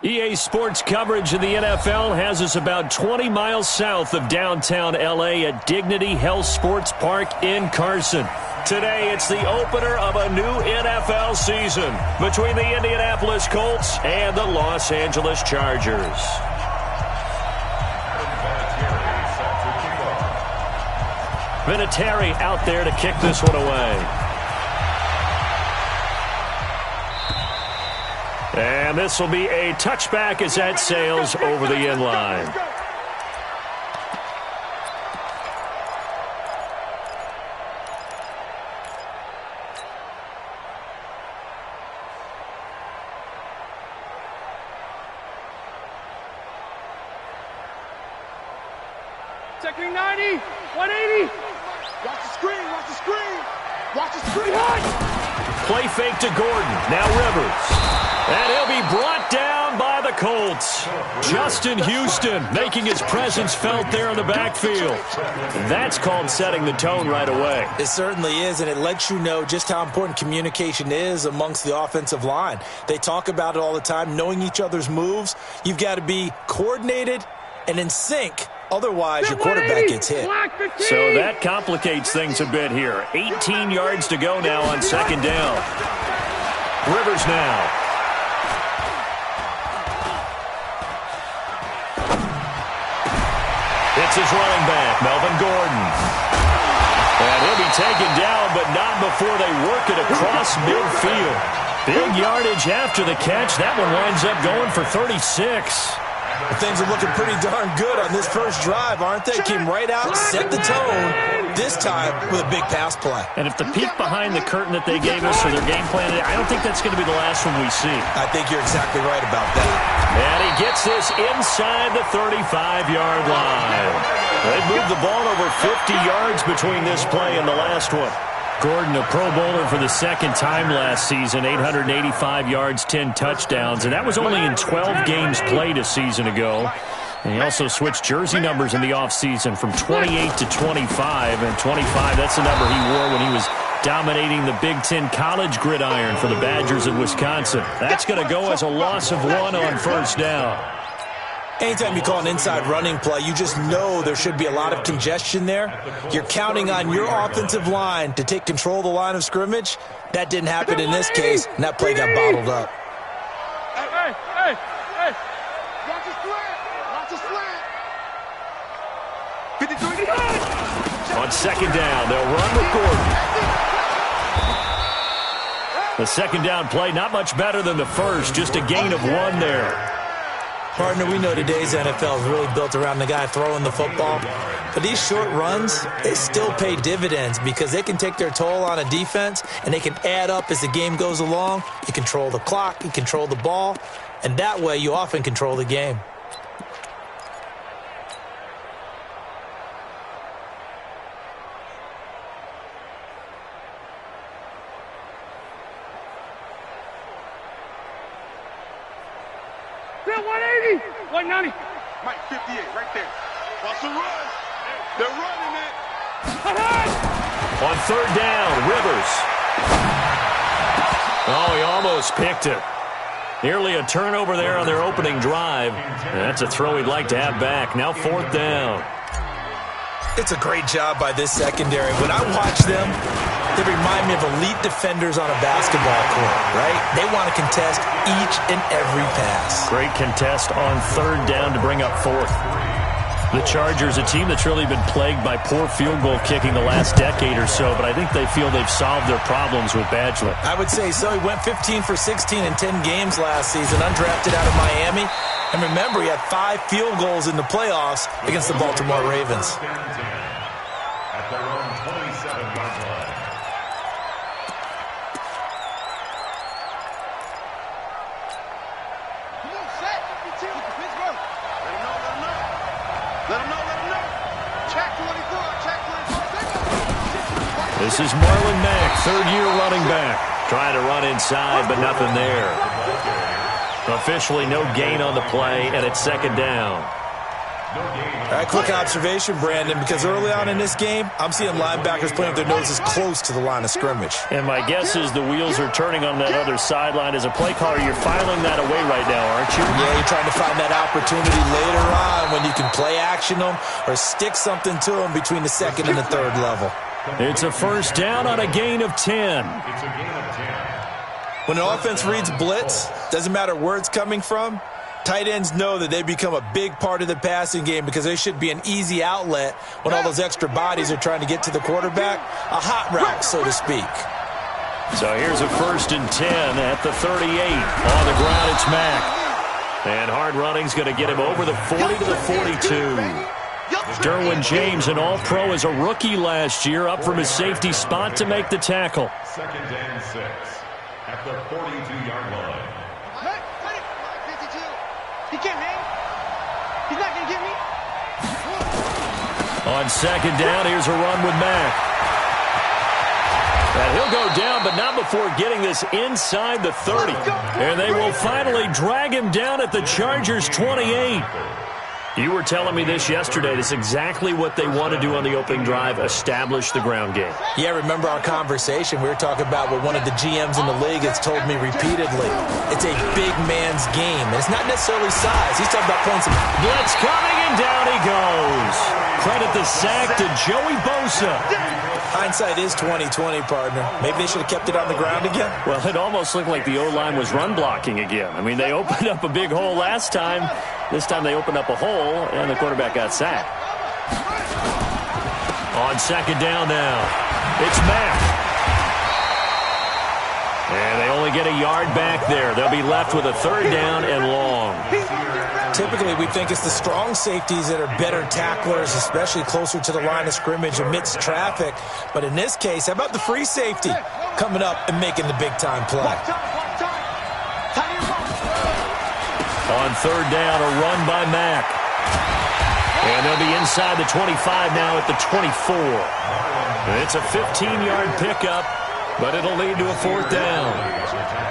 EA Sports coverage of the NFL has us about 20 miles south of downtown L.A. at Dignity Health Sports Park in Carson. Today, it's the opener of a new NFL season between the Indianapolis Colts and the Los Angeles Chargers. Vinatieri out there to kick this one away. And this will be a touchback as that sails over the end line. Checking 90, 180. Watch the screen, watch the screen. Watch the screen. Play fake to Gordon. Now Rivers. And he'll be brought down by the Colts. Justin Houston making his presence felt there in the backfield. That's called setting the tone right away. It certainly is, and it lets you know just how important communication is amongst the offensive line. They talk about it all the time, knowing each other's moves. You've got to be coordinated and in sync. Otherwise, your quarterback gets hit. So that complicates things a bit here. 18 yards to go now on second down. Rivers now. It's his running back, Melvin Gordon. And he'll be taken down, but not before they work it across midfield. Big yardage after the catch. That one winds up going for 36. Things are looking pretty darn good on this first drive, aren't they? Came right out, set the tone, this time with a big pass play. And if the peek behind the curtain that they gave us for their game plan, I don't think that's going to be the last one we see. I think you're exactly right about that. And he gets this inside the 35-yard line. They moved the ball over 50 yards between this play and the last one. Gordon, a Pro Bowler for the second time last season, 885 yards, 10 touchdowns, and that was only in 12 games played a season ago. And he also switched jersey numbers in the offseason from 28 to 25, and 25, that's the number he wore when he was dominating the Big Ten college gridiron for the Badgers of Wisconsin. That's going to go as a loss of 1 on first down. Anytime you call an inside running play, you just know there should be a lot of congestion there. You're counting on your offensive line to take control of the line of scrimmage. That didn't happen in this case, and that play got bottled up. Hey. Watch the slant. Watch the slant. On second down, they'll run with Gordon. The second down play, not much better than the first, just a gain of 1 there. Partner, we know today's NFL is really built around the guy throwing the football. But these short runs, they still pay dividends because they can take their toll on a defense and they can add up as the game goes along. You control the clock, you control the ball, and that way you often control the game. They're 180, 190. Mike, 58, right there. Watch the run. They're running it. On third down, Rivers. Oh, he almost picked it. Nearly a turnover there on their opening drive. That's a throw he'd like to have back. Now fourth down. It's a great job by this secondary. When I watch them, they remind me of elite defenders on a basketball court, right? They want to contest each and every pass. Great contest on third down to bring up fourth. The Chargers, a team that's really been plagued by poor field goal kicking the last decade or so, but I think they feel they've solved their problems with Badgley. I would say so. He went 15 for 16 in 10 games last season, undrafted out of Miami. And remember, he had 5 field goals in the playoffs against the Baltimore Ravens. At their own 27-yard line. Come on, set. Pittsburgh. Let him know. Check 24, check 24. This is Marlon Mack, third-year running back. Trying to run inside, but nothing there. Officially no gain on the play, and it's second down. All right, quick observation, Brandon, because early on in this game, I'm seeing linebackers playing with their noses close to the line of scrimmage. And my guess is the wheels are turning on that other sideline. As a play caller, you're filing that away right now, aren't you? Yeah, you're trying to find that opportunity later on when you can play action them or stick something to them between the second and the third level. It's a first down on a gain of 10. It's a gain of 10. When an offense reads blitz, doesn't matter where it's coming from, tight ends know that they become a big part of the passing game because they should be an easy outlet when all those extra bodies are trying to get to the quarterback. A hot route, so to speak. So here's a first and 10 at the 38. On the ground, it's Mack. And hard running's going to get him over the 40 to the 42. Derwin James, an all-pro as a rookie last year, up from his safety spot to make the tackle. Second and 6 at the 42-yard line. He can't hang. He's not going to get me. On second down, here's a run with Mack. And he'll go down, but not before getting this inside the 30. And they will finally drag him down at the Chargers' 28. You were telling me this yesterday. This is exactly what they want to do on the opening drive, establish the ground game. Yeah, remember our conversation? We were talking about what one of the GMs in the league has told me repeatedly. It's a big man's game, and it's not necessarily size. He's talking about playing some blitz coming, and down he goes. Credit the sack to Joey Bosa. Hindsight is 20/20, partner. Maybe they should have kept it on the ground again. Well, it almost looked like the O-line was run blocking again. I mean, they opened up a big hole last time. This time they opened up a hole, and the quarterback got sacked. On second down now, it's Mack. And they only get a yard back there. They'll be left with a third down and long. Typically, we think it's the strong safeties that are better tacklers, especially closer to the line of scrimmage amidst traffic. But in this case, how about the free safety coming up and making the big-time play? On third down, a run by Mack. And they'll be inside the 25 now at the 24. It's a 15-yard pickup, but it'll lead to a fourth down.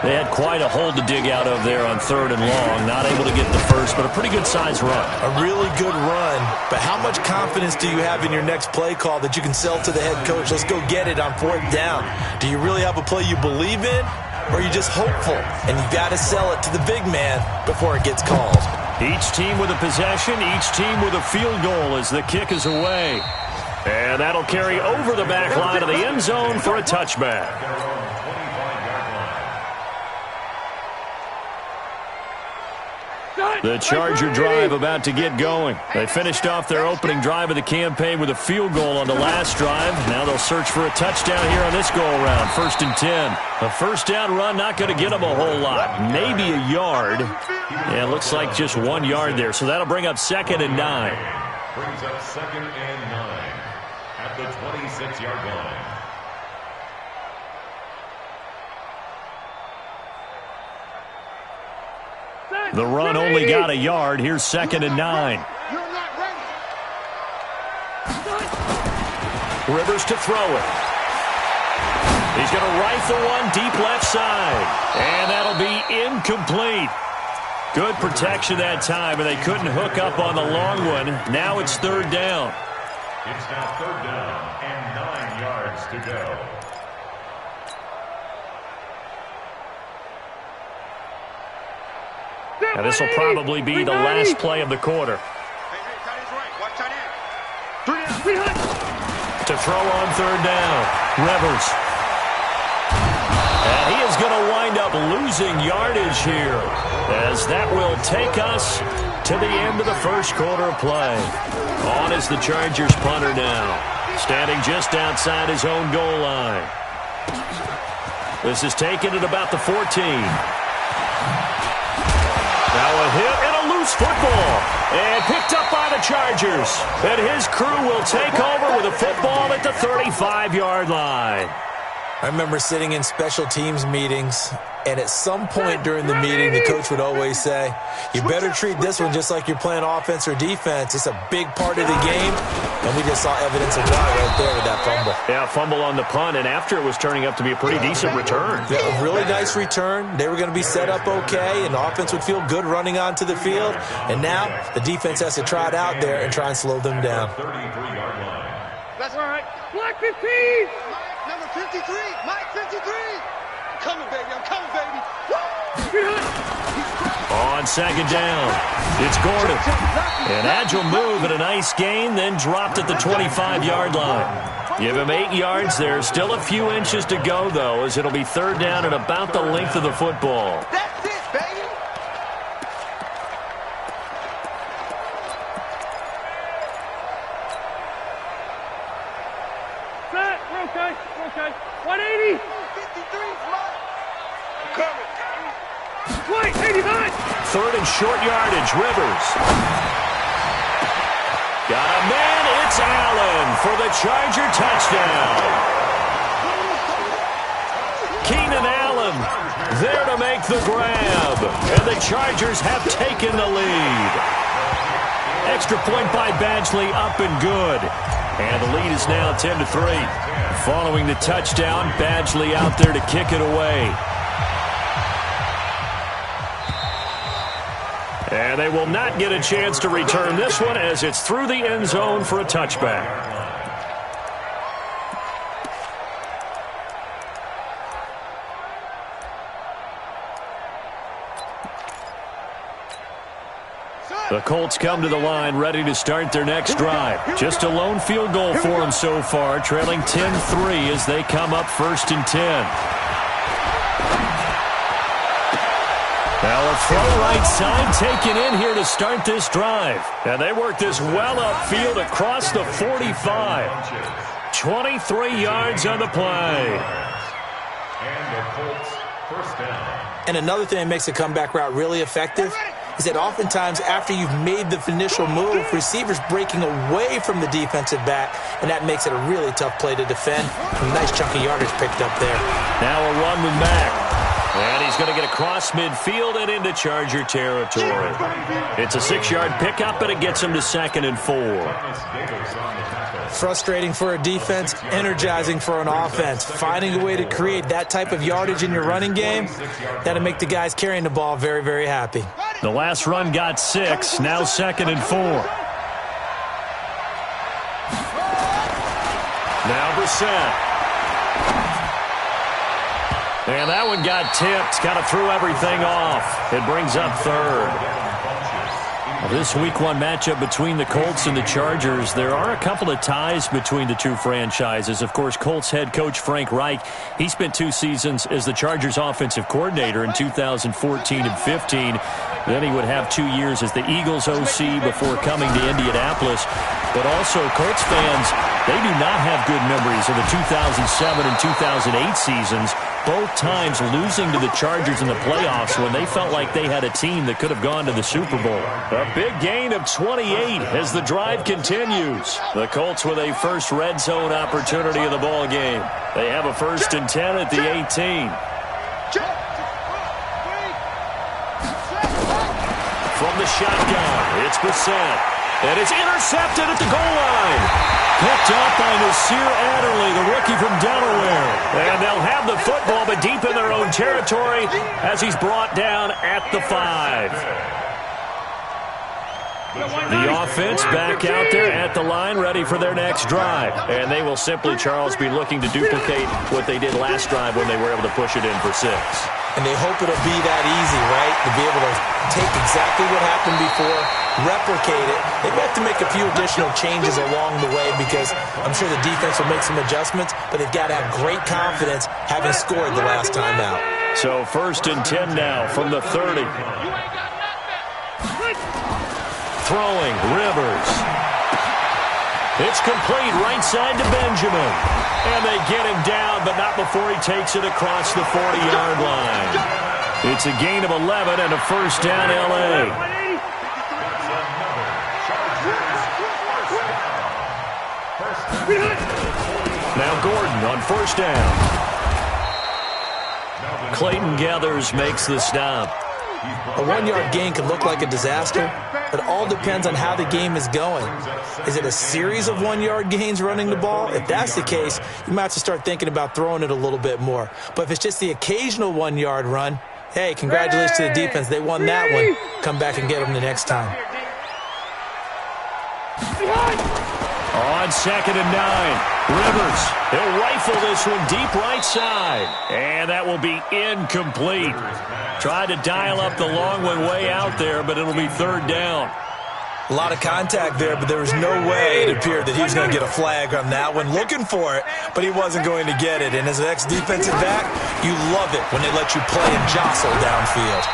They had quite a hole to dig out of there on third and long. Not able to get the first, but a pretty good-sized run. A really good run, but how much confidence do you have in your next play call that you can sell to the head coach? Let's go get it on fourth down. Do you really have a play you believe in, or are you just hopeful? And you got to sell it to the big man before it gets called. Each team with a possession, each team with a field goal as the kick is away. And that'll carry over the back line of the end zone for a touchback. The Charger drive about to get going. They finished off their opening drive of the campaign with a field goal on the last drive. Now they'll search for a touchdown here on this go-around. First and 10. A first down run, not going to get them a whole lot. Maybe a yard. Yeah, it looks like just 1 yard there. So that'll bring up second and 9. Brings up second and 9 at the 26-yard line. The run only got a yard. Here's second and 9. Rivers to throw it. He's going to rifle one deep left side. And that'll be incomplete. Good protection that time, and they couldn't hook up on the long one. Now it's third down. It's now third down and 9 yards to go. Now this will probably be the last play of the quarter. To throw on third down, Rivers. And he is going to wind up losing yardage here, as that will take us to the end of the first quarter of play. On is the Chargers punter now, standing just outside his own goal line. This is taken at about the 14. Now a hit and a loose football. And picked up by the Chargers. And his crew will take over with a football at the 35-yard line. I remember sitting in special teams meetings, and at some point during the meeting, the coach would always say, you better treat this one just like you're playing offense or defense. It's a big part of the game, and we just saw evidence of that right there with that fumble. Yeah, fumble on the punt, and after it was turning up to be a pretty decent return. Yeah, a really nice return. They were going to be set up okay, and the offense would feel good running onto the field. And now the defense has to try it out there and try and slow them down. That's all right. Black 15. Number 53, Mike 53. I'm coming, baby. I'm coming, baby. On second down, it's Gordon. An agile move and a nice gain, then dropped at the 25-yard line. Give him 8 yards there. Still a few inches to go, though, as it'll be third down and about the length of the football. That's it, baby. Set. We're okay. We're okay. 180. 53, Mike. I'm coming. Wait, 89. Third and short yardage, Rivers. Got a man, it's Allen for the Charger touchdown. Keenan Allen there to make the grab, and the Chargers have taken the lead. Extra point by Badgley, up and good. And the lead is now 10-3. Following the touchdown, Badgley out there to kick it away. And they will not get a chance to return this one as it's through the end zone for a touchback. The Colts come to the line ready to start their next drive. Just a lone field goal for them so far, trailing 10-3 as they come up 1st and 10. Now a throw right side taken in here to start this drive. And they work this well upfield across the 45. 23 yards on the play. And the Colts first down. And another thing that makes a comeback route really effective is that oftentimes after you've made the initial move, receivers breaking away from the defensive back, and that makes it a really tough play to defend. A nice chunky yardage picked up there. Now a run with Mack. And he's going to get across midfield and into Charger territory. It's a 6-yard pickup, but it gets him to 2nd and 4. Frustrating for a defense, energizing for an offense. Finding a way to create that type of yardage in your running game, that'll make the guys carrying the ball very, very happy. The last run got 6, now 2nd and 4. Now Brissett. And that one got tipped, kind of threw everything off. It brings up 3rd. This Week 1 matchup between the Colts and the Chargers, there are a couple of ties between the two franchises. Of course, Colts head coach Frank Reich, he spent 2 seasons as the Chargers offensive coordinator in 2014 and 15. Then he would have 2 years as the Eagles OC before coming to Indianapolis. But also, Colts fans, they do not have good memories of the 2007 and 2008 seasons, both times losing to the Chargers in the playoffs when they felt like they had a team that could have gone to the Super Bowl. A big gain of 28 as the drive continues. The Colts with a first red zone opportunity of the ball game. They have a 1st and 10 at the 18. From the shotgun, it's Brissett. And it's intercepted at the goal line. Picked up by Nasir Adderley, the rookie from Delaware. And they'll have the football, but deep in their own territory as he's brought down at the 5. The offense back out there at the line, ready for their next drive. And they will simply, Charles, be looking to duplicate what they did last drive when they were able to push it in for 6. And they hope it'll be that easy, right? To be able to take exactly what happened before, replicate it. They may have to make a few additional changes along the way because I'm sure the defense will make some adjustments, but they've got to have great confidence having scored the last time out. So 1st and 10 now from the 30. Throwing, Rivers. It's complete right side to Benjamin. And they get him down, but not before he takes it across the 40-yard line. It's a gain of 11 and a 1st down, L.A. Now Gordon on 1st down. Clayton Gathers makes the stop. A 1-yard gain can look like a disaster, but it all depends on how the game is going. Is it a series of 1-yard gains running the ball? If that's the case, you might have to start thinking about throwing it a little bit more. But if it's just the occasional 1-yard run, hey, congratulations to the defense. They won that one. Come back and get them the next time. On 2nd and 9, Rivers. He'll rifle this one deep right side. And that will be incomplete. Tried to dial up the long one way out there, but it'll be 3rd down. A lot of contact there, but there was no way it appeared that he was going to get a flag on that one. Looking for it, but he wasn't going to get it. And as an ex-defensive back, you love it when they let you play and jostle downfield.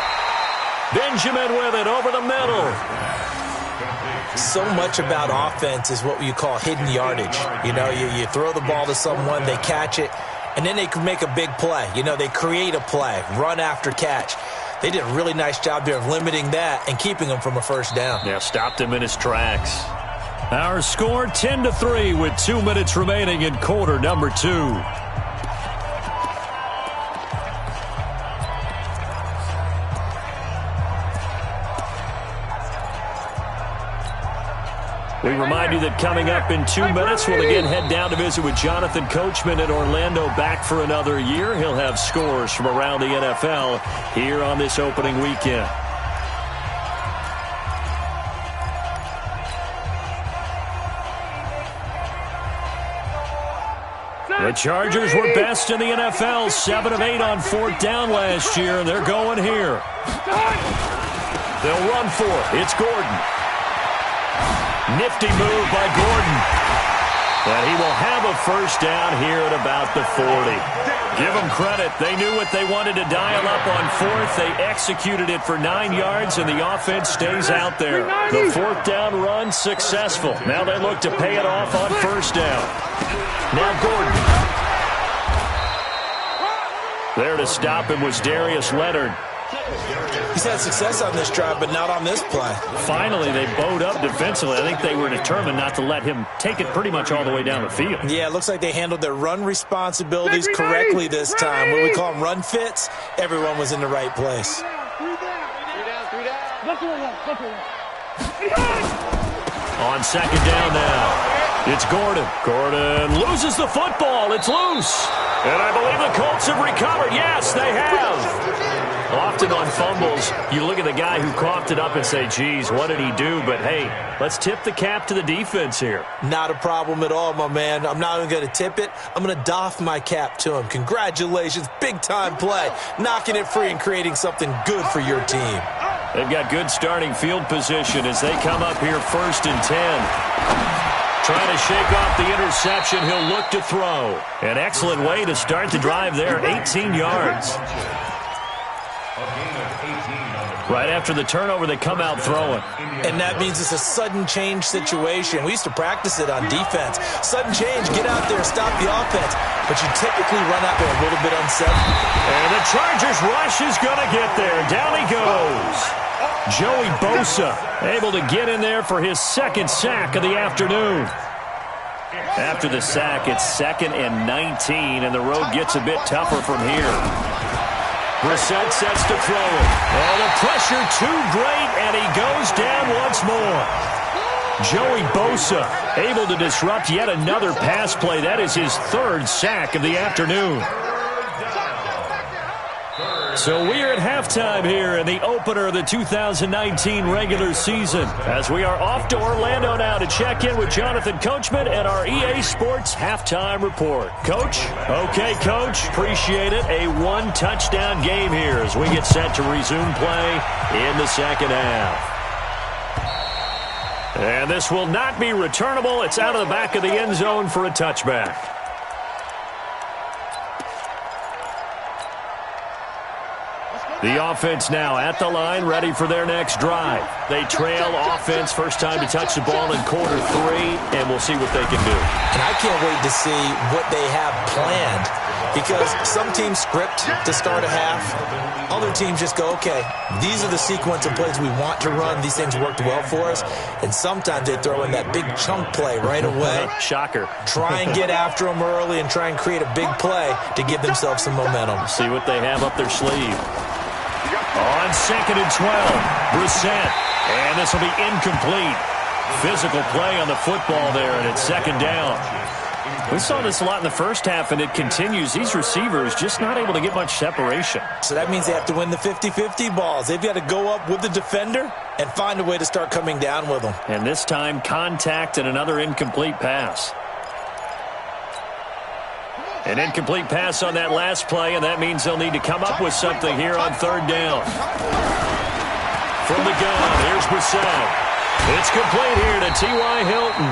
Benjamin with it over the middle. So much about offense is what you call hidden yardage. You know, you throw the ball to someone, they catch it, and then they can make a big play. You know, they create a play, run after catch. They did a really nice job there of limiting that and keeping him from a 1st down. Yeah, stopped him in his tracks. Our score 10-3 with 2 minutes remaining in quarter number 2. We remind you that coming up in 2 minutes, we'll again head down to visit with Jonathan Coachman in Orlando, back for another year. He'll have scores from around the NFL here on this opening weekend. The Chargers were best in the NFL, 7 of 8 on 4th down last year, and they're going here. They'll run for it. It's Gordon. Nifty move by Gordon. And he will have a 1st down here at about the 40. Give them credit. They knew what they wanted to dial up on 4th. They executed it for 9 yards, and the offense stays out there. The 4th down run successful. Now they look to pay it off on 1st down. Now Gordon. There to stop him was Darius Leonard. He's had success on this drive, but not on this play. Finally, they bowed up defensively. I think they were determined not to let him take it pretty much all the way down the field. Yeah, it looks like they handled their run responsibilities correctly this time. What we call them run fits, everyone was in the right place. 3 down. On 2nd down now, it's Gordon. Gordon loses the football. It's loose. And I believe the Colts have recovered. Yes, they have. Often on fumbles, you look at the guy who coughed it up and say, geez, what did he do? But, hey, let's tip the cap to the defense here. Not a problem at all, my man. I'm not even going to tip it. I'm going to doff my cap to him. Congratulations. Big-time play. Knocking it free and creating something good for your team. They've got good starting field position as they come up here 1st and 10. Trying to shake off the interception. He'll look to throw. An excellent way to start the drive there, 18 yards. Right after the turnover, they come out throwing. And that means it's a sudden change situation. We used to practice it on defense. Sudden change, get out there, stop the offense. But you typically run out there a little bit unsettled. And the Chargers rush is going to get there. Down he goes. Joey Bosa able to get in there for his 2nd sack of the afternoon. After the sack, it's 2nd and 19, and the road gets a bit tougher from here. Brissett sets to throw it. Oh, the pressure too great, and he goes down once more. Joey Bosa able to disrupt yet another pass play. That is his 3rd sack of the afternoon. So we are at halftime here in the opener of the 2019 regular season, as we are off to Orlando now to check in with Jonathan Coachman and our EA Sports halftime report. Coach? Okay, Coach. Appreciate it. A 1-touchdown game here as we get set to resume play in the 2nd half. And this will not be returnable. It's out of the back of the end zone for a touchback. The offense now at the line, ready for their next drive. They trail offense, first time to touch the ball in quarter 3, and we'll see what they can do. And I can't wait to see what they have planned, because some teams script to start a half. Other teams just go, okay, these are the sequence of plays we want to run. These things worked well for us. And sometimes they throw in that big chunk play right away. Shocker. Try and get after them early and try and create a big play to give themselves some momentum. See what they have up their sleeve. On 2nd and 12, Brissett. And this will be incomplete. Physical play on the football there, and it's 2nd down. We saw this a lot in the first half, and it continues. These receivers just not able to get much separation. So that means they have to win the 50-50 balls. They've got to go up with the defender and find a way to start coming down with them. And this time, contact and another incomplete pass. An incomplete pass on that last play, and that means they'll need to come up with something here on 3rd down. From the gun, here's Brissett. It's complete here to T.Y. Hilton.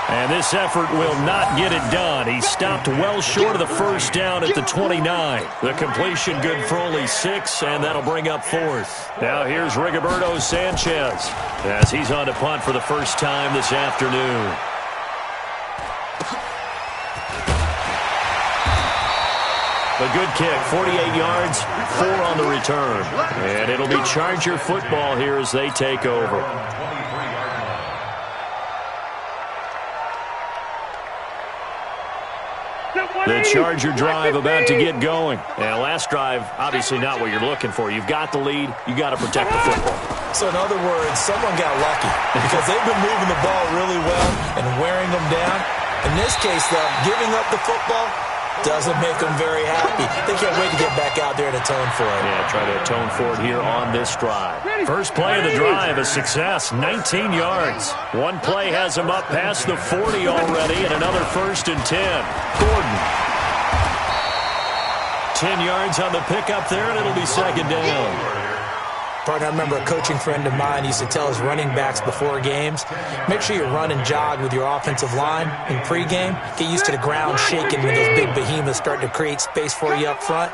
And this effort will not get it done. He stopped well short of the first down at the 29. The completion good for only 6, and that'll bring up 4th. Now here's Rigoberto Sanchez as he's on to punt for the first time this afternoon. A good kick, 48 yards, 4 on the return. And it'll be Charger football here as they take over. The Charger drive about to get going. And last drive, obviously not what you're looking for. You've got the lead. You've got to protect the football. So in other words, someone got lucky because they've been moving the ball really well and wearing them down. In this case, though, giving up the football doesn't make them very happy. They can't wait to get back out there and atone for it. Yeah, try to atone for it here on this drive. First play of the drive, a success, 19 yards. One play has them up past the 40 already, and another 1st and 10. Gordon. 10 yards on the pickup there, and it'll be 2nd down. Partner, I remember a coaching friend of mine used to tell his running backs before games, make sure you run and jog with your offensive line in pregame. Get used to the ground shaking when those big behemoths start to create space for you up front.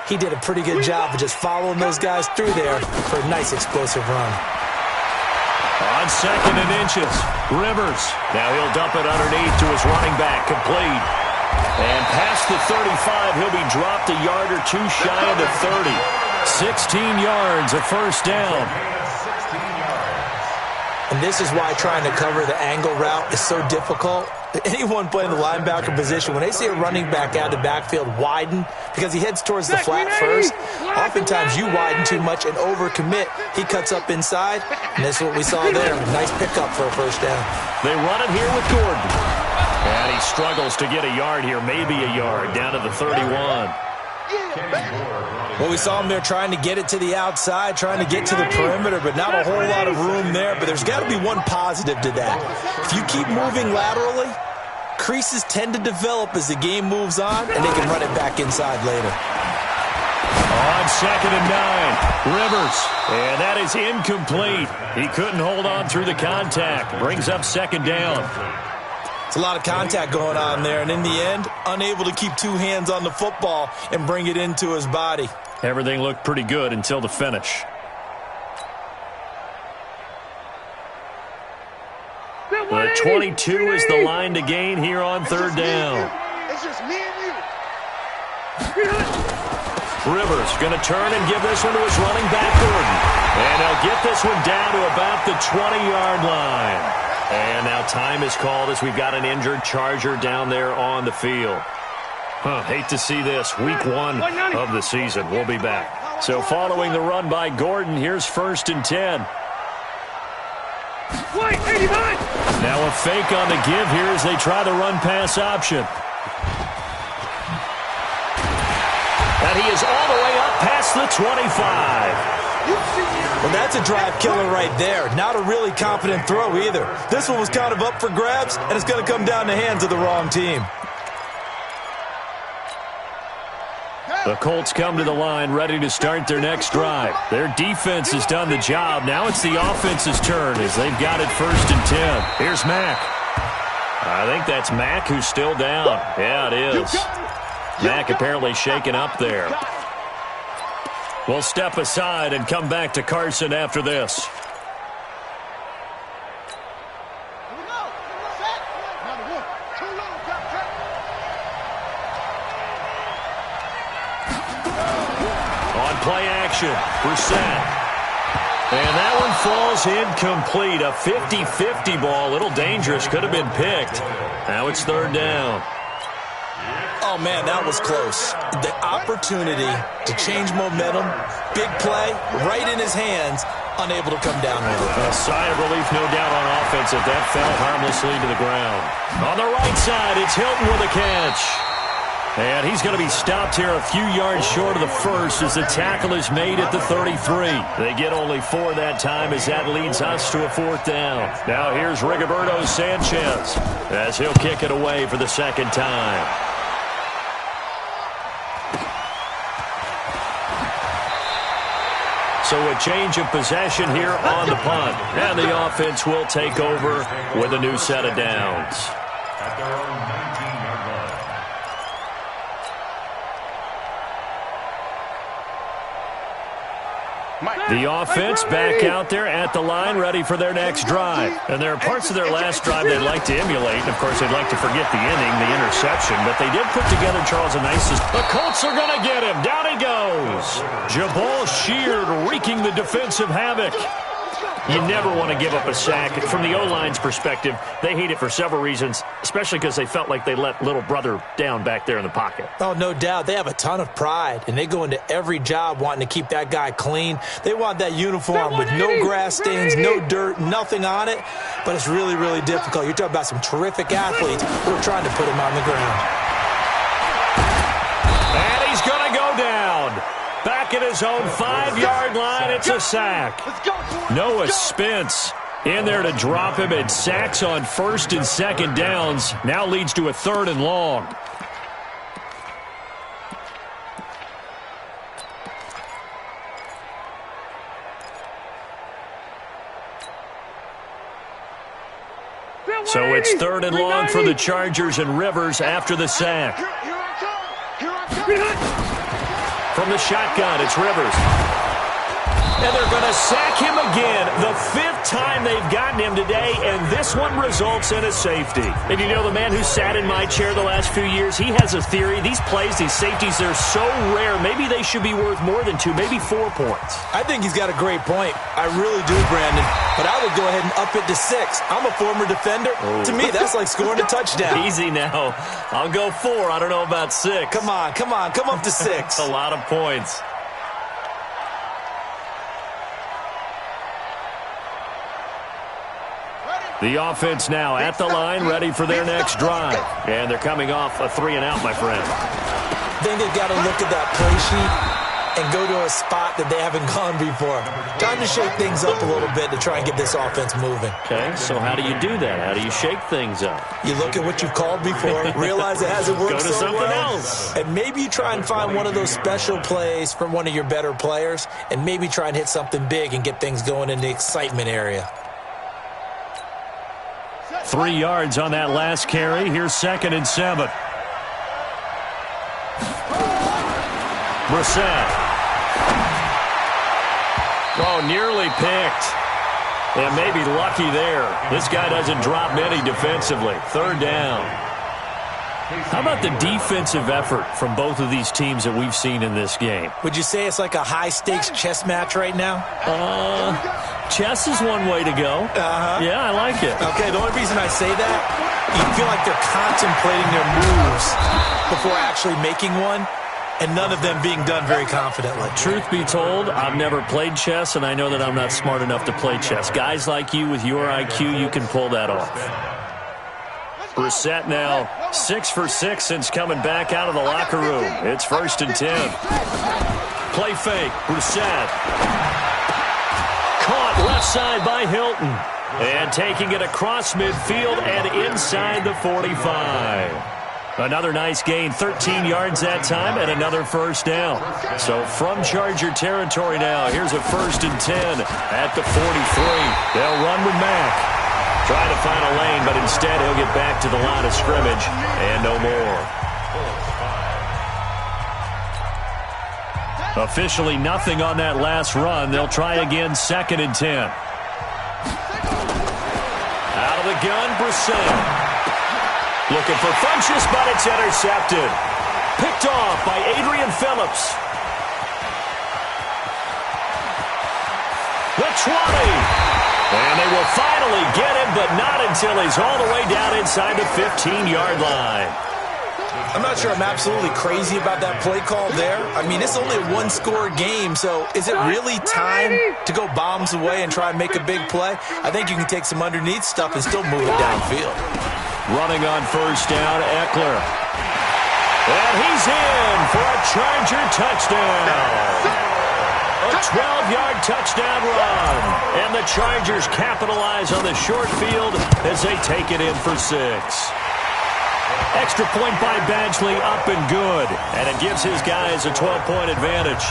He did a pretty good job of just following those guys through there for a nice explosive run. On 2nd and inches, Rivers. Now he'll dump it underneath to his running back, complete. And past the 35, he'll be dropped a yard or 2 shy of the 30. 16 yards, a 1st down. And this is why trying to cover the angle route is so difficult. Anyone playing the linebacker position, when they see a running back out of the backfield widen, because he heads towards the flat first, oftentimes you widen too much and overcommit. He cuts up inside, and this is what we saw there. Nice pickup for a 1st down. They run it here with Gordon. And he struggles to get a yard here, maybe a yard, down to the 31. Well, we saw him there trying to get it to the outside, trying to get to the perimeter, but not a whole lot of room there. But there's got to be one positive to that. If you keep moving laterally, creases tend to develop as the game moves on, and they can run it back inside later. On 2nd and 9, Rivers. And that is incomplete. He couldn't hold on through the contact. Brings up 2nd down. It's a lot of contact going on there, and in the end, unable to keep 2 hands on the football and bring it into his body. Everything looked pretty good until the finish. The 22 is the line to gain here on 3rd down. It's just me and you. Rivers going to turn and give this one to his running back, Gordon. And he'll get this one down to about the 20-yard line. And now time is called as we've got an injured Charger down there on the field. Hate to see this. Week 1 of the season. We'll be back. So following the run by Gordon, here's 1st and 10. Now a fake on the give here as they try the run-pass option. And he is all the way up past the 25. Well, that's a drive killer right there. Not a really confident throw either. This one was kind of up for grabs, and it's going to come down the hands of the wrong team. The Colts come to the line ready to start their next drive. Their defense has done the job. Now it's the offense's turn as they've got it 1st and 10. Here's Mack. I think that's Mack who's still down. Yeah, it is. Mack apparently shaken up there. We'll step aside and come back to Carson after this. Here we go. Set. Number 1. Too low. Drop track. On play action, Brissett. And that one falls incomplete. A 50-50 ball. A little dangerous. Could have been picked. Now it's third down. Oh, man, that was close. The opportunity to change momentum, big play, right in his hands, unable to come down with it. A sigh of relief, no doubt, on offense if that fell harmlessly to the ground. On the right side, it's Hilton with a catch. And he's going to be stopped here a few yards short of the first as the tackle is made at the 33. They get only 4 that time as that leads us to a fourth down. Now here's Rigoberto Sanchez as he'll kick it away for the second time. So a change of possession here on the punt. And the offense will take over with a new set of downs. At their own 19-yard line. The offense back out there at the line, ready for their next drive. And there are parts of their last drive they'd like to emulate. And, of course, they'd like to forget the inning, the interception. But they did put together, Charles, a nice... The Colts are going to get him. Down he goes. Jabal Sheard wreaking the defensive havoc. You never want to give up a sack. From the O-line's perspective, they hate it for several reasons, especially because they felt like they let little brother down back there in the pocket. Oh, no doubt. They have a ton of pride, and they go into every job wanting to keep that guy clean. They want that uniform with no grass stains, no dirt, nothing on it. But it's really, really difficult. You're talking about some terrific athletes who are trying to put him on the ground. And he's going to go down. Back at his own 5-yard line, it's a sack. Noah Spence in there to drop him, and sacks on first and second downs now leads to a third and long. So it's third and long for the Chargers, and Rivers after the sack. From the shotgun, it's Rivers. And they're going to sack him again. The 5th time they've gotten him today, and this one results in a safety. And you know, the man who sat in my chair the last few years, he has a theory. These plays, these safeties, they're so rare. Maybe they should be worth more than 2, maybe 4 points. I think he's got a great point. I really do, Brandon. But I would go ahead and up it to 6. I'm a former defender. To me, that's like scoring a touchdown. Easy now. I'll go 4. I don't know about 6. Come on. Come up to 6. A lot of points. The offense now at the line, ready for their next drive. And they're coming off a 3-and-out, my friend. Then they've got to look at that play sheet and go to a spot that they haven't gone before. Time to shake things up a little bit to try and get this offense moving. Okay, so how do you do that? How do you shake things up? You look at what you've called before, realize it hasn't worked Go to so something well, else. and maybe you try and find one of those special plays from one of your better players, and maybe try and hit something big and get things going in the excitement area. 3 yards on that last carry. Here's 2nd and 7. Brissett. Oh, nearly picked. And maybe lucky there. This guy doesn't drop many defensively. 3rd down. How about the defensive effort from both of these teams that we've seen in this game? Would you say it's like a high-stakes chess match right now? Chess is one way to go. Yeah, I like it. Okay, the only reason I say that, you feel like they're contemplating their moves before actually making one, and none of them being done very confidently. Truth be told, I've never played chess, and I know that I'm not smart enough to play chess. Guys like you with your IQ, you can pull that off. Brissett now 6 for 6 since coming back out of the locker room. It's 1st and 10. Play fake. Brissett. Caught left side by Hilton. And taking it across midfield and inside the 45. Another nice gain, 13 yards that time, and another first down. So from Charger territory now, here's a 1st and 10 at the 43. They'll run with Mack. Trying to find a lane, but instead he'll get back to the line of scrimmage and no more. Officially nothing on that last run. They'll try again, 2nd and 10. Out of the gun, Brissett. Looking for Funchess, but it's intercepted. Picked off by Adrian Phillips. The 20. And they will finally get him, but not until he's all the way down inside the 15-yard line. I'm not sure I'm absolutely crazy about that play call there. I mean, it's only a one-score game, so is it really time to go bombs away and try and make a big play? I think you can take some underneath stuff and still move it downfield. Running on 1st down, Eckler. And he's in for a Charger touchdown. A 12-yard touchdown run. And the Chargers capitalize on the short field as they take it in for 6. Extra point by Badgley, up and good. And it gives his guys a 12-point advantage.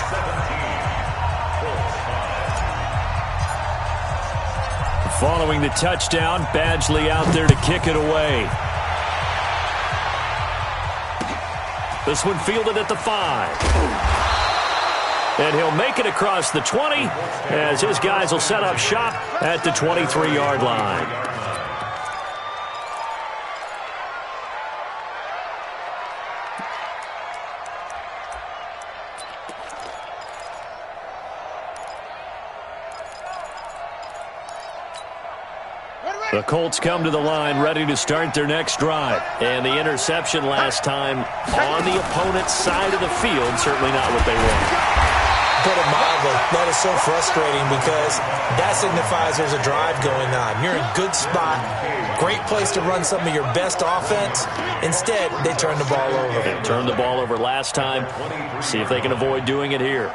Following the touchdown, Badgley out there to kick it away. This one fielded at the 5. And he'll make it across the 20 as his guys will set up shop at the 23-yard line. The Colts come to the line ready to start their next drive. And the interception last time on the opponent's side of the field, certainly not what they want. Put it mildly, that is so frustrating because that signifies there's a drive going on. You're in a good spot, great place to run some of your best offense. Instead, they turn the ball over. They turned the ball over last time. See if they can avoid doing it here.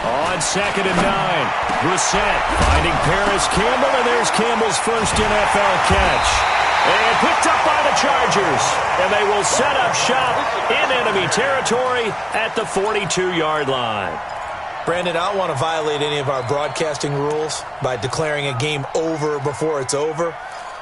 On 2nd and 9, Brissett finding Paris Campbell, and there's Campbell's first NFL catch. And picked up by the Chargers. And they will set up shop in enemy territory at the 42-yard line. Brandon, I don't want to violate any of our broadcasting rules by declaring a game over before it's over.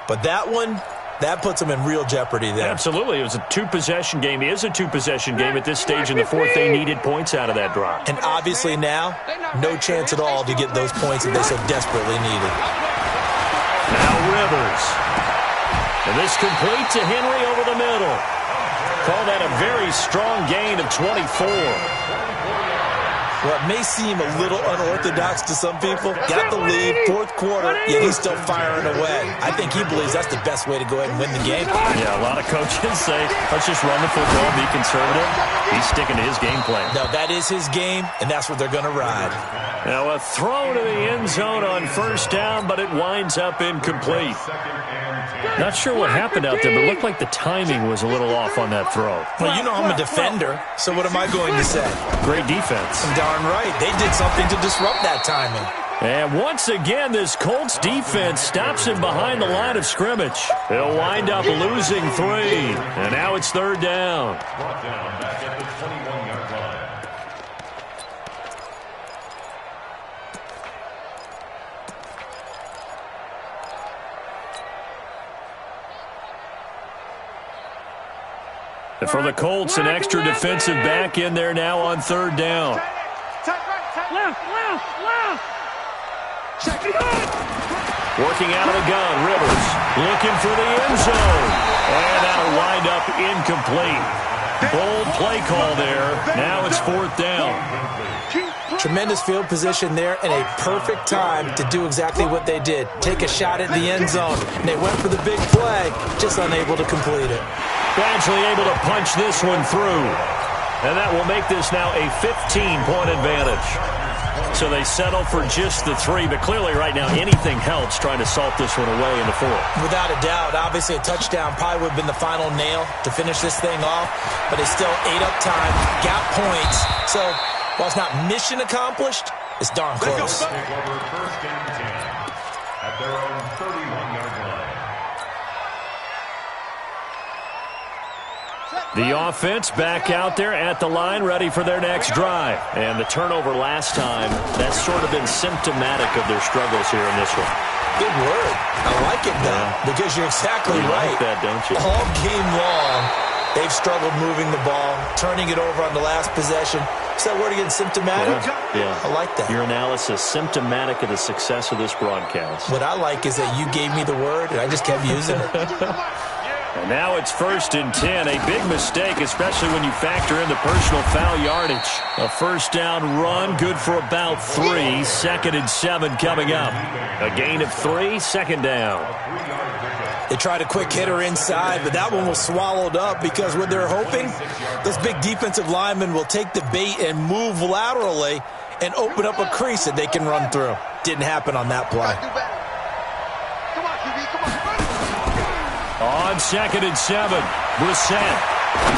But that one, that puts them in real jeopardy there. Absolutely. It was a two-possession game. It is a two-possession game at this stage in the 4th. They needed points out of that drive. And obviously now, no chance at all to get those points that they so desperately needed. Now Rivers. And this complete to Henry over the middle. Call that a very strong gain of 24. What may seem a little unorthodox to some people, got the lead, 4th quarter, yet he's still firing away. I think he believes that's the best way to go ahead and win the game. Yeah, a lot of coaches say, let's just run the football, be conservative. He's sticking to his game plan. No, that is his game, and that's what they're going to ride. Now a throw to the end zone on 1st down, but it winds up incomplete. Not sure what happened out there, but it looked like the timing was a little off on that throw. Well, you know I'm a defender, so what am I going to say? Great defense. Darn right. They did something to disrupt that timing. And once again, this Colts defense stops him behind the line of scrimmage. He'll wind up losing 3. And now it's 3rd down. Brought down back at the 21-yard line. And for the Colts, an extra defensive back in there now on 3rd down. Left. Check it out. Working out of the gun, Rivers looking for the end zone. And that'll wind up incomplete. Bold play call there. Now it's 4th down. Tremendous field position there and a perfect time to do exactly what they did. Take a shot at the end zone. And they went for the big play, just unable to complete it. Badgley able to punch this one through. And that will make this now a 15-point advantage. So they settle for just the 3, but clearly right now anything helps trying to salt this one away in the 4th. Without a doubt, obviously a touchdown probably would have been the final nail to finish this thing off, but it's still ate up time, got points. So while it's not mission accomplished, it's darn close. Take over 1st and 10 at their own 31-yard line. The offense back out there at the line, ready for their next drive. And the turnover last time, that's sort of been symptomatic of their struggles here in this one. Good word. I like it, though, because you're exactly right. You like that, don't you? All game long, they've struggled moving the ball, turning it over on the last possession. Is that word again, symptomatic? Yeah. I like that. Your analysis, symptomatic of the success of this broadcast. What I like is that you gave me the word, and I just kept using it. And now it's 1st and 10. A big mistake, especially when you factor in the personal foul yardage. A first down run, good for about 3. 2nd and 7 coming up. A gain of 3, 2nd down. They tried a quick hitter inside, but that one was swallowed up because what they're hoping, this big defensive lineman will take the bait and move laterally and open up a crease that they can run through. Didn't happen on that play. On 2nd and 7, Brissett.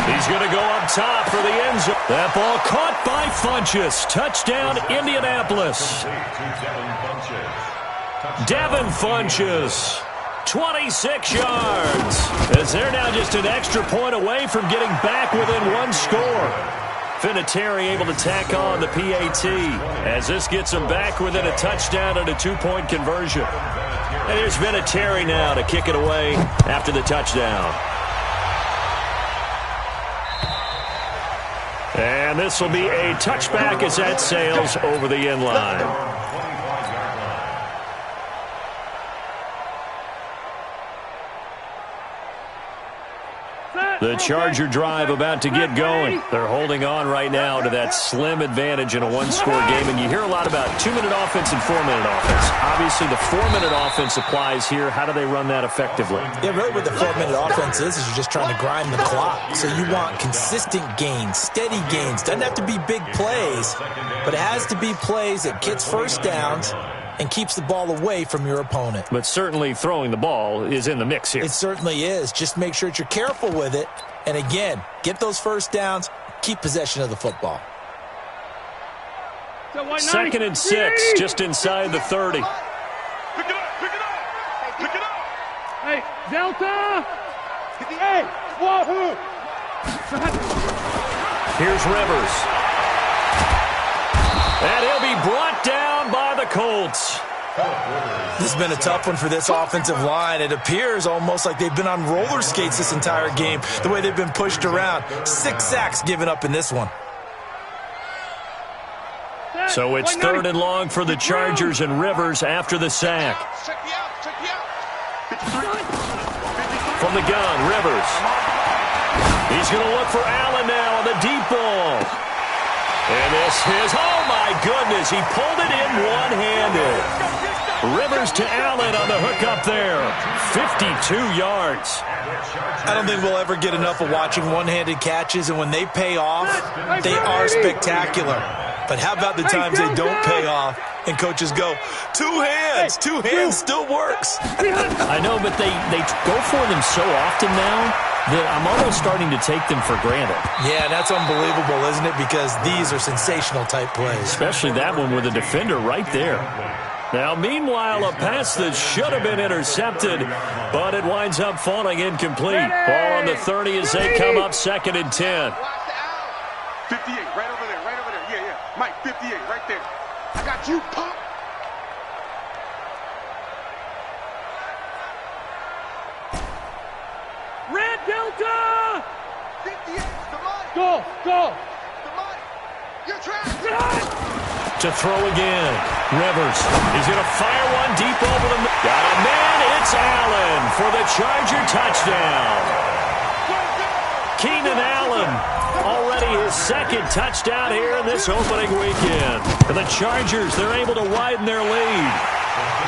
He's going to go up top for the end zone. That ball caught by Funchess. Touchdown, Indianapolis. Devin Funchess, 26 yards. As they're now just an extra point away from getting back within 1 score. Vinatieri able to tack on the PAT as this gets them back within a touchdown and a 2-point conversion. And here's Vinatieri now to kick it away after the touchdown. And this will be a touchback as that sails over the end line. The Charger drive about to get going. They're holding on right now to that slim advantage in a 1-score game. And you hear a lot about 2-minute offense and 4-minute offense. Obviously, the 4-minute offense applies here. How do they run that effectively? Yeah, really what the 4-minute offense is you're just trying to grind the clock. So you want consistent gains, steady gains. Doesn't have to be big plays, but it has to be plays that gets first downs and keeps the ball away from your opponent. But certainly throwing the ball is in the mix here. It certainly is. Just make sure that you're careful with it. And again, get those first downs, keep possession of the football. 2nd and 6, just inside the 30. Pick it up, pick it up, pick it up. Hey, Delta. Hey, wahoo. Here's Rivers. And he'll be brought down by the Colts. This has been a tough one for this offensive line. It appears almost like they've been on roller skates this entire game, the way they've been pushed around. 6 sacks given up in this one. So it's 3rd and long for the Chargers and Rivers after the sack. From the gun, Rivers. He's going to look for Allen now on the deep ball. And this is, oh my goodness, he pulled it in one-handed. Rivers to Allen on the hook up there. 52 yards. I don't think we'll ever get enough of watching one-handed catches, and when they pay off, they are spectacular. But how about the times they don't pay off and coaches go, 2 hands, 2 hands still works. I know, but they go for them so often now that I'm almost starting to take them for granted. Yeah, that's unbelievable, isn't it? Because these are sensational type plays. Especially that one with a defender right there. Now, meanwhile, a pass that should have been intercepted, but it winds up falling incomplete. Ball on the 30 as they come up 2nd and 10. 58, right over there, right over there. Yeah, yeah. Mike, 58, right there. I got you, punk. Red Delta! 58, come on. Go, go. Come on. You're trapped. To throw again. Rivers. He's going to fire one deep over the middle. Got a man. It's Allen for the Charger touchdown. Keenan Allen. Already his 2nd touchdown here in this opening weekend. And the Chargers, they're able to widen their lead.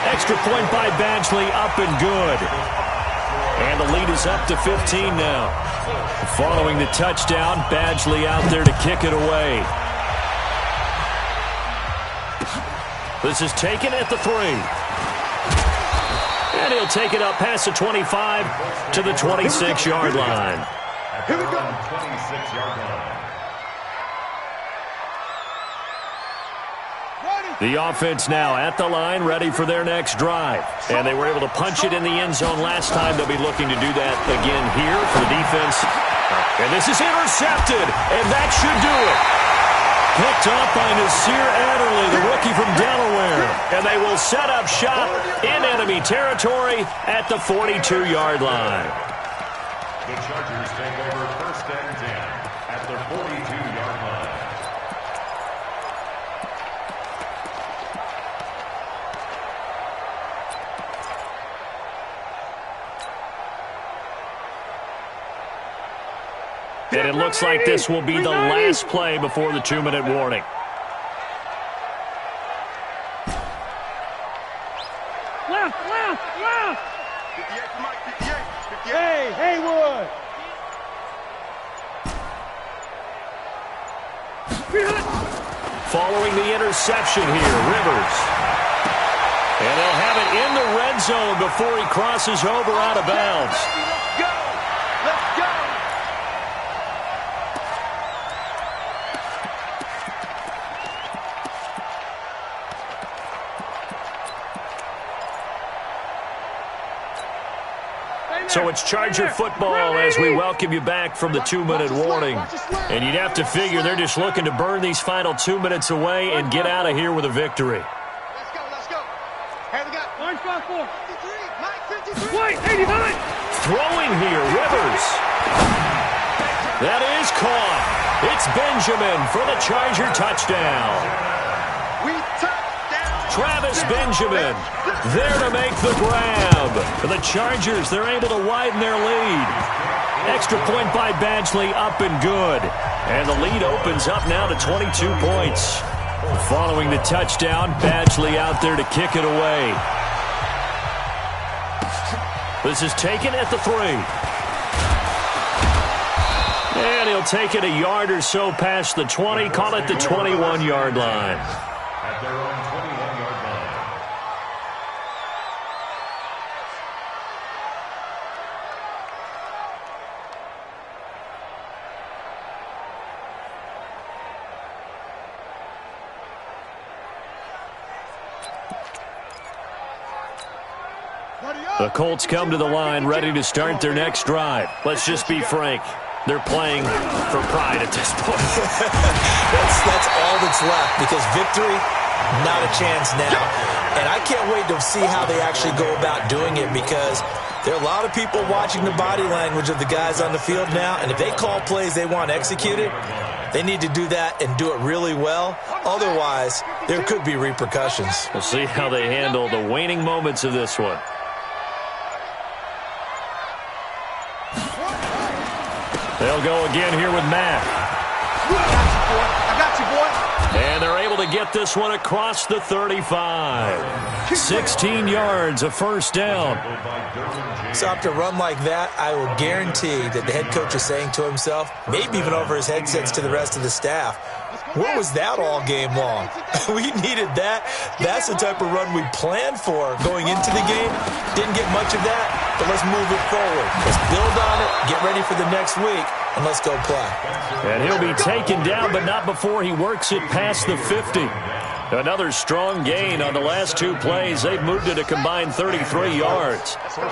Extra point by Badgley, up and good. And the lead is up to 15 now. Following the touchdown, Badgley out there to kick it away. This is taken at the 3. And he'll take it up past the 25 to the 26-yard line. Here we go. 26-yard line. The offense now at the line, ready for their next drive. And they were able to punch it in the end zone last time. They'll be looking to do that again here for the defense. And this is intercepted, and that should do it. Picked off by Nasir Adderley, the rookie from Delaware. And they will set up shop in enemy territory at the 42-yard line. The Chargers take over 1st and 10 at the 42-yard line. And it looks like this will be the last play before the 2-minute warning. Left. 58 for Mike, 58. Hey, Haywood. Following the interception here, Rivers. And they'll have it in the red zone before he crosses over out of bounds. Let's go. Let's go. So it's Charger football as we welcome you back from the 2-minute warning. And you'd have to figure they're just looking to burn these final 2 minutes away and get out of here with a victory. Let's go. Hey, we got Orange 5-4. 53. Mike, 53. White, 89. Throwing here, Rivers. That is caught. It's Benjamin for the Charger touchdown. We touchdown. Travis Benjamin there to make the grab. For the Chargers, they're able to widen their lead. Extra point by Badgley, up and good. And the lead opens up now to 22 points. Following the touchdown, Badgley out there to kick it away. This is taken at the 3. And he'll take it a yard or so past the 20, call it the 21-yard line. At their own 21-yard line. The Colts come to the line ready to start their next drive. Let's just be frank. They're playing for pride at this point. That's all that's left because victory, not a chance now. And I can't wait to see how they actually go about doing it because there are a lot of people watching the body language of the guys on the field now. And if they call plays they want executed, they need to do that and do it really well. Otherwise, there could be repercussions. We'll see how they handle the waning moments of this one. They'll go again here with Matt. I got you, boy. And they're able to get this one across the 35. 16 yards, a first down. So after a run like that, I will guarantee that the head coach is saying to himself, maybe even over his headsets to the rest of the staff, where was that all game long? We needed that. That's the type of run we planned for going into the game. Didn't get much of that, but let's move it forward. Let's build on it, get ready for the next week, and let's go play. And he'll be taken down, but not before he works it past the 50. Another strong gain on the last 2 plays. They've moved it a combined 33 yards. Let's get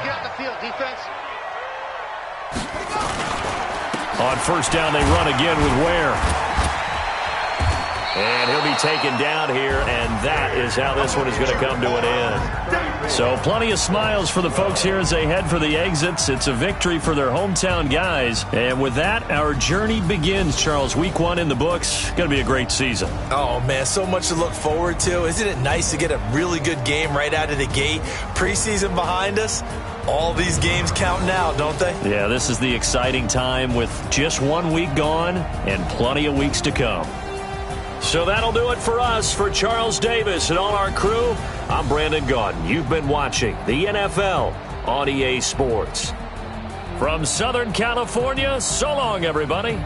out the field, defense. On first down, they run again with Ware. And he'll be taken down here, and that is how this one is going to come to an end. So plenty of smiles for the folks here as they head for the exits. It's a victory for their hometown guys. And with that, our journey begins, Charles. Week 1 in the books. Going to be a great season. Oh, man, so much to look forward to. Isn't it nice to get a really good game right out of the gate? Preseason behind us. All these games count now, don't they? Yeah, this is the exciting time with just 1 week gone and plenty of weeks to come. So that'll do it for us. For Charles Davis and all our crew, I'm Brandon Gaudin. You've been watching the NFL on EA Sports. From Southern California, so long, everybody.